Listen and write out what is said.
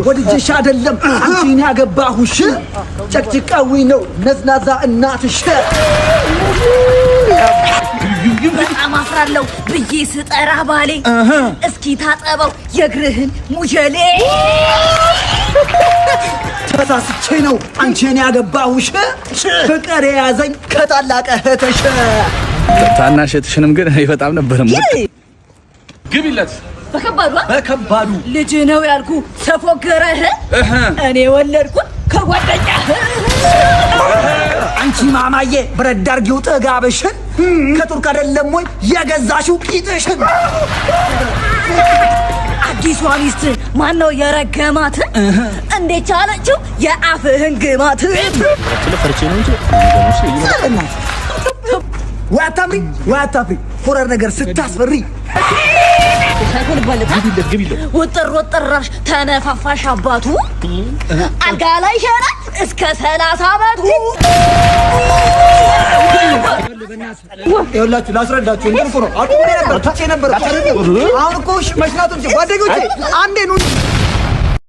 ወድጄሽ አይደለም አንቺን ያገባሁሽ ጨቅጭቃዊ ነው ነዝናዛ እናትሽ በጣም አፍራለሁ ብዬ ስጠራ ባሌ እስኪ ታጠበው የእግርህን ሙጀሌ ተሳስቼ ነው አንቺን ያገባሁሽ ፍቅር የያዘኝ ከታላቀ እህትሽ ታናሽ እህትሽንም ግን በጣም ነበር ሞት ግቢለት በከባዱ ልጅ ነው ያልኩ ተፎገረህ እኔ ወለድኩት ከጓደኛህ አንቺ ማማዬ ብረት አድርጊው ጥጋብሽን ከቱርክ አይደለም ወይ የገዛሽው ቂጥሽን አዲሷ ሚስት ማነው የረገማት እንዴት ቻለችው የአፍህን ግማት ስለፈርቼ ነው እንጂ ዋታምሪ ሆረር ነገር ስታስፈሪ ሳይሆን ባለታ ወጥር ወጥራሽ ተነፋፋሽ አባቱ አልጋ ላይ ሸራት እስከ 30 አመቱ ይኸውላችሁ ላስረዳችሁ እንዴ ነው አቁሜ ነበር ታቼ ነበር አሁን እኮ መሽናቱን ጓደኞቼ አንዴ ነው